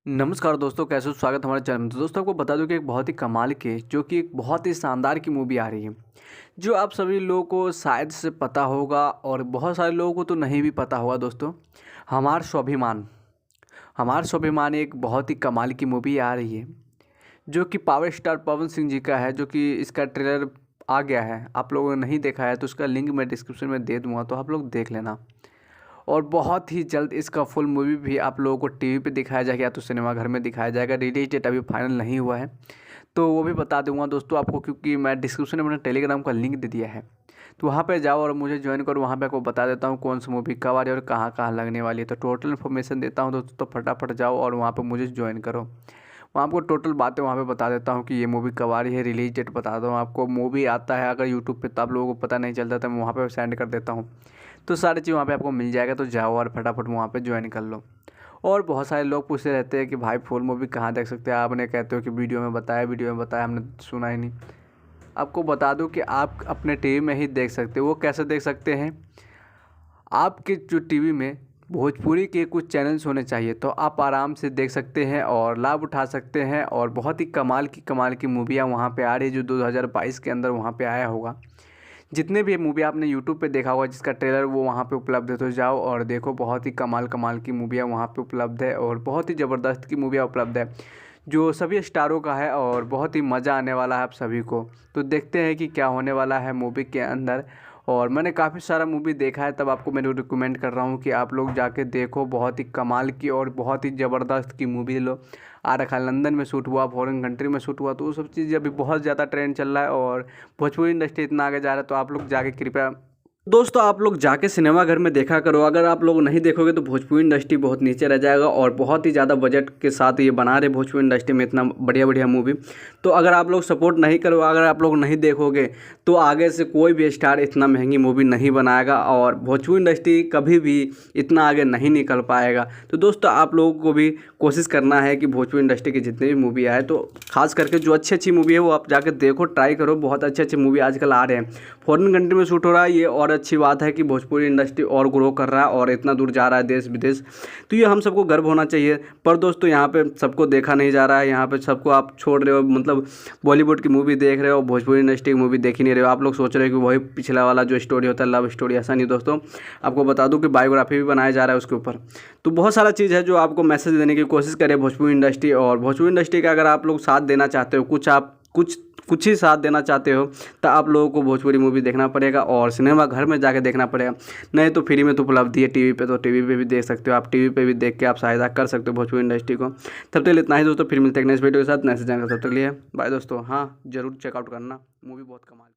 नमस्कार दोस्तों, कैसे हो? स्वागत है हमारे चैनल में। तो दोस्तों आपको बता दूं कि एक बहुत ही कमाल की जो कि एक बहुत ही शानदार की मूवी आ रही है, जो आप सभी लोगों को शायद से पता होगा और बहुत सारे लोगों को तो नहीं भी पता होगा। दोस्तों, हमार स्वाभिमान हमार स्वाभिमान एक बहुत ही कमाल की मूवी आ रही है, जो कि पावर स्टार पवन सिंह जी का है। जो कि इसका ट्रेलर आ गया है, आप लोगों ने नहीं देखा है तो उसका लिंक मैं डिस्क्रिप्शन में दे दूँगा, तो आप लोग देख लेना। और बहुत ही जल्द इसका फुल मूवी भी आप लोगों को टीवी पे दिखाया जाएगा या तो सिनेमाघर में दिखाया जाएगा। रिलीज डेट अभी फाइनल नहीं हुआ है, तो वो भी बता दूंगा दोस्तों आपको, क्योंकि मैं डिस्क्रिप्शन में अपना टेलीग्राम का लिंक दे दिया है। तो वहाँ पे जाओ और मुझे ज्वाइन करो। वहाँ पे आपको बता देता हूँ कौन सी मूवी कब आ रही है और कहाँ कहाँ लगने वाली है। तो टोटल इन्फॉर्मेशन देता हूँ दोस्तों, तो फटाफट जाओ और वहाँ पे मुझे ज्वाइन करो। वहाँ आपको टोटल बातें वहाँ पे बता देता हूँ कि ये मूवी कब आ रही है, रिलीज डेट बता दो आपको। मूवी आता है अगर यूट्यूब पे तो आप लोगों को पता नहीं चलता, तो मैं वहाँ पे सेंड कर देता हूँ। तो सारी चीज़ वहाँ पे आपको मिल जाएगा, तो जाओ और फटाफट वहाँ पे ज्वाइन कर लो। और बहुत सारे लोग पूछते रहते हैं कि भाई फुल मूवी कहाँ देख सकते हैं। आपने कहते हो कि वीडियो में बताया, हमने सुना ही नहीं। आपको बता दूं कि आप अपने टीवी में ही देख सकते हो। वो कैसे देख सकते हैं? आपके जो टीवी में भोजपुरी के कुछ चैनल्स होने चाहिए, तो आप आराम से देख सकते हैं और लाभ उठा सकते हैं। और बहुत ही कमाल की मूवियाँ वहाँ पे आ रही है, जो 2022 के अंदर वहाँ पे आया होगा। जितने भी मूवी आपने यूट्यूब पे देखा होगा जिसका ट्रेलर, वो वहाँ पे उपलब्ध है। तो जाओ और देखो, बहुत ही कमाल की मूवियाँ वहाँ पे उपलब्ध है और बहुत ही ज़बरदस्त की मूवियाँ उपलब्ध है, जो सभी स्टारों का है और बहुत ही मज़ा आने वाला है आप सभी को। तो देखते हैं कि क्या होने वाला है मूवी के अंदर। और मैंने काफ़ी सारा मूवी देखा है, तब आपको मैं रिकमेंड कर रहा हूँ कि आप लोग जाके देखो। बहुत ही कमाल की और बहुत ही ज़बरदस्त की मूवी लो आ रखा है। लंदन में शूट हुआ, फॉरेन कंट्री में शूट हुआ, तो वो सब चीज़ अभी बहुत ज़्यादा ट्रेंड चल रहा है और भोजपुरी इंडस्ट्री इतना आगे जा रहा है। तो आप लोग जाके कृपया दोस्तों आप लोग जाके सिनेमा घर में देखा करो। अगर आप लोग नहीं देखोगे तो भोजपुरी इंडस्ट्री बहुत नीचे रह जाएगा। और बहुत ही ज़्यादा बजट के साथ ये बना रहे भोजपुरी इंडस्ट्री में इतना बढ़िया मूवी। तो अगर आप लोग सपोर्ट नहीं करो, अगर आप लोग नहीं देखोगे, तो आगे से कोई भी स्टार इतना महंगी मूवी नहीं बनाएगा और भोजपुरी इंडस्ट्री कभी भी इतना आगे नहीं निकल पाएगा। तो दोस्तों आप लोगों को भी कोशिश करना है कि भोजपुरी इंडस्ट्री की जितनी भी मूवी आए, तो खास करके जो अच्छी मूवी है वो आप जाकर देखो, ट्राई करो। बहुत अच्छे मूवी आजकल आ रहे हैं, फॉरेन कंट्री में शूट हो रहा है। ये और अच्छी बात है कि भोजपुरी इंडस्ट्री और ग्रो कर रहा है और इतना दूर जा रहा है देश विदेश। तो ये हम सबको गर्व होना चाहिए। पर दोस्तों यहाँ पे सबको देखा नहीं जा रहा है। यहाँ पे सबको आप छोड़ रहे हो, मतलब बॉलीवुड की मूवी देख रहे हो, भोजपुरी इंडस्ट्री की मूवी देख ही नहीं रहे हो। आप लोग सोच रहे हो कि वही पिछला वाला जो स्टोरी होता है, लव स्टोरी। ऐसा नहीं दोस्तों, आपको बता दूं कि बायोग्राफी भी बनाया जा रहा है उसके ऊपर। तो बहुत सारा चीज़ है जो आपको मैसेज देने की कोशिश करे भोजपुरी इंडस्ट्री। और भोजपुरी इंडस्ट्री का अगर आप लोग साथ देना चाहते हो, कुछ ही साथ देना चाहते हो, तो आप लोगों को भोजपुरी मूवी देखना पड़ेगा और सिनेमा घर में जाके देखना पड़ेगा। नहीं तो फ्री में तो उपलब्ध है टीवी पे, तो टीवी पे भी देख सकते हो। आप टीवी पे भी देख के आप सहायता कर सकते हो भोजपुरी इंडस्ट्री को। तब तक इतना ही दोस्तों, फिर मिलते हैं नेक्स्ट वीडियो के साथ, नेक्स्ट जाएंगे। तब तक लिए बाय दोस्तों। हाँ, जरूर चेकआउट करना, मूवी बहुत कमाल।